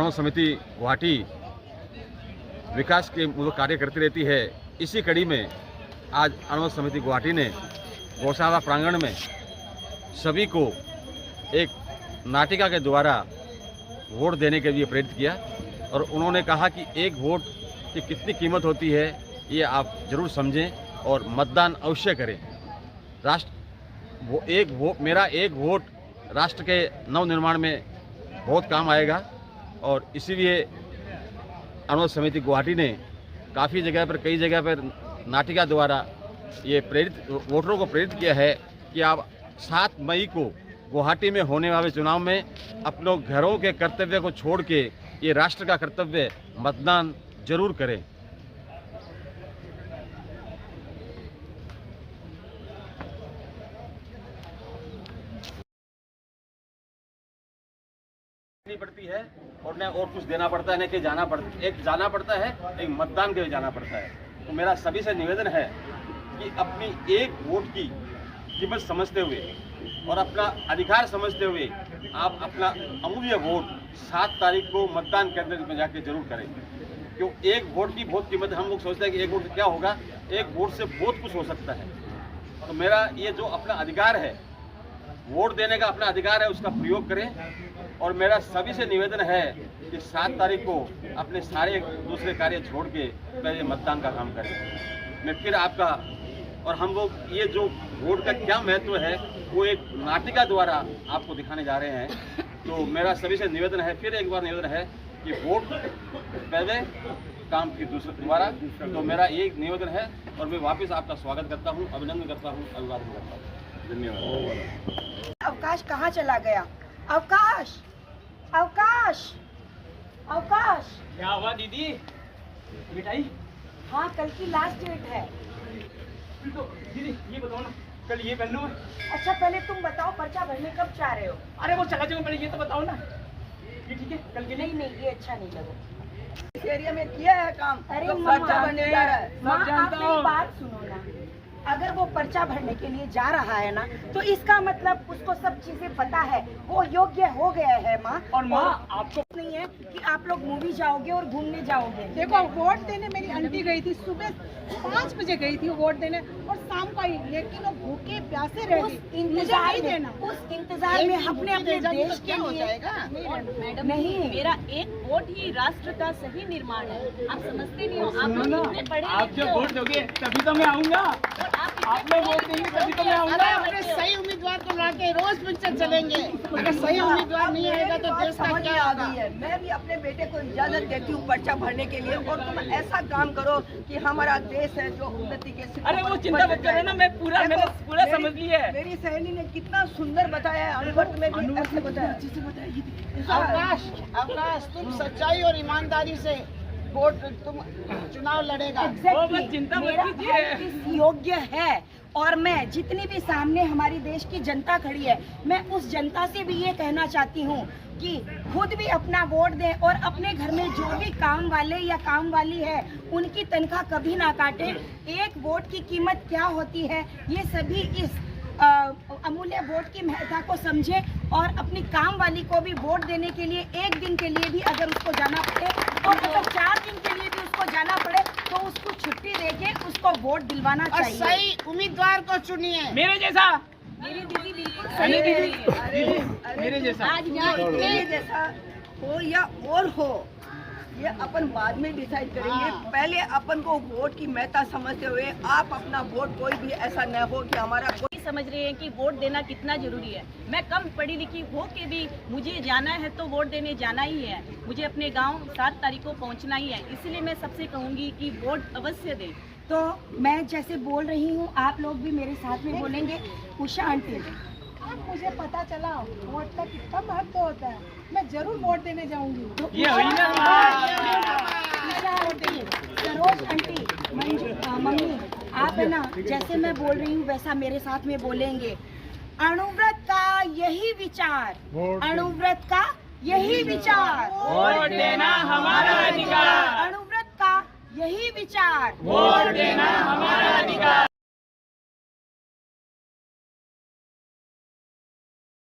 अणु समिति गुवाहाटी विकास के मूल कार्य करती रहती है। इसी कड़ी में आज अणु समिति गुवाहाटी ने गौशाला प्रांगण में सभी को एक नाटिका के द्वारा वोट देने के लिए प्रेरित किया और उन्होंने कहा कि एक वोट की कितनी कीमत होती है ये आप जरूर समझें और मतदान अवश्य करें। मेरा एक वोट राष्ट्र के नव निर्माण में बहुत काम आएगा और इसीलिए अणु समिति गुवाहाटी ने कई जगह पर नाटिका द्वारा ये वोटरों को प्रेरित किया है कि आप 7 मई को गुवाहाटी में होने वाले चुनाव में अपने घरों के कर्तव्य को छोड़ के ये राष्ट्र का कर्तव्य मतदान जरूर करें। पड़ती है और न और कुछ देना पड़ता है, न कि जाना पड़ता है, एक मतदान के लिए जाना पड़ता है। तो मेरा सभी से निवेदन है कि अपनी एक वोट की कीमत समझते हुए और अपना अधिकार समझते हुए आप अपना अमूल्य वोट 7 तारीख को मतदान केंद्र में जाके जरूर करें। क्यों एक वोट की बहुत कीमत, हम लोग सोचते हैं कि एक वोट से क्या होगा, एक वोट से बहुत कुछ हो सकता है। तो मेरा ये जो अपना अधिकार है, वोट देने का अपना अधिकार है, उसका प्रयोग करें। और मेरा सभी से निवेदन है कि 7 तारीख को अपने सारे दूसरे कार्य छोड़ के पहले मतदान का काम करें। मैं फिर आपका और हम लोग ये जो वोट का क्या महत्व है वो एक नाटिका द्वारा आपको दिखाने जा रहे हैं। तो मेरा सभी से निवेदन है, फिर एक बार निवेदन है कि वोट पहले काम फिर दोबारा। तो मेरा एक निवेदन है और मैं वापस आपका स्वागत करता हूँ, अभिनंदन करता हूँ, अभिवादन करता हूँ। धन्यवाद। अवकाश कहाँ चला गया? अवकाश अवकाश अवकाश। क्या हुआ दीदी? मिठाई? हाँ, कल की लास्ट डेट है। तो दीदी ये बताओ ना, कल ये पहनना है? अच्छा पहले तुम बताओ पर्चा भरने कब चाह रहे हो? अरे वो चला जाओ, पहले ये तो बताओ ना। ये ठीक है कल के लिए? नहीं ये अच्छा नहीं लगा। इस एरिया में किया है काम। अरे तो माँ, पर्चा बनने जा रहा है। माँ आप मेरी बात सुनो ना। अगर वो पर्चा भरने के लिए जा रहा है ना तो इसका मतलब उसको सब चीजें पता है, वो योग्य हो गया है माँ। और माँ आपको नहीं है कि आप लोग मूवी जाओगे और घूमने जाओगे। देखो वोट देने मेरी आंटी गई थी, सुबह 5 बजे गई थी वोट देने और शाम को आई, लेकिन वो भूखे प्यासे रह उस गई। इंतजार नहीं में देना, उस इंतजार में अपने अपने देश के हो लिए जाएगा। मैडम नहीं। मेरा एक वोट ही राष्ट्र का सही निर्माण है। आप समझते नहीं हो, आप लोग इतने पढ़े आप लिखे जब हो। वोट दोगे तभी तो मैं आऊँगा। आप लोग वोट देंगे तभी तो मैं अरे आऊँगा। अपने सही उम्मीदवार को ला के रोज पिक्चर चलेंगे। अगर सही उम्मीदवार नहीं आएगा तो देश का समझ क्या आ होगा? गई है। मैं भी अपने बेटे को इजाजत देती हूँ पर्चा भरने के लिए और तुम ऐसा काम करो कि हमारा देश है जो उन्नति के शिखर अरे वो पर चिंता पहुंच मत करो ना, जाए। मैं पूरा देखो, मैंने पूरा मेरी- समझ लिया है। मेरी सहेली ने कितना सुंदर बताया है, अनुभव में भी ऐसे बताया। अवकाश तुम सच्चाई और ईमानदारी से वोट तुम चुनाव लड़ेगा। वो बस चिंता मत मेरा कीजिए। हर इस योग्य है और मैं जितनी भी सामने हमारी देश की जनता खड़ी है, मैं उस जनता से भी ये कहना चाहती हूँ कि खुद भी अपना वोट दें और अपने घर में जो भी काम वाले या काम वाली है उनकी तनख्वाह कभी ना काटें। एक वोट की कीमत क्या होती है ये सभी इस अमूल्य वोट की महत्ता को समझे और अपनी काम वाली को भी वोट देने के लिए एक दिन के लिए भी अगर उसको जाना पड़े और अगर 4 दिन के लिए भी उसको जाना पड़े तो उसको छुट्टी देके उसको वोट दिलवाना और चाहिए। सही उम्मीदवार को चुनिए। मेरे जैसा मेरी दीदी बिल्कुल अरे सही दीदी, है। दीदी मेरे जैसा। आज यहाँ मेरे जैसा हो या और हो ये अपन बाद में डिसाइड करेंगे। पहले अपन को वोट की महत्ता समझते हुए आप अपना वोट कोई भी ऐसा न हो कि हमारा समझ रहे हैं कि वोट देना कितना जरूरी है। मैं कम पढ़ी लिखी हो के भी मुझे जाना है तो वोट देने जाना ही है। मुझे अपने गांव 7 तारीख को पहुंचना ही है, इसलिए मैं सबसे कहूंगी कि वोट अवश्य दें। तो मैं जैसे बोल रही हूँ आप लोग भी मेरे साथ में बोलेंगे। उषा आंटी, अब मुझे पता चला वोट का कितना महत्व होता है, मैं जरूर वोट देने जाऊंगी। ये हुई ना Usha aunty, Saroj aunty, mummy आप है ना जैसे मैं बोल रही हूँ वैसा मेरे साथ में बोलेंगे। अणुव्रत का यही विचार, अणुव्रत का यही विचार, वोट देना हमारा अधिकार। अणुव्रत का यही विचार, वोट देना हमारा अधिकार।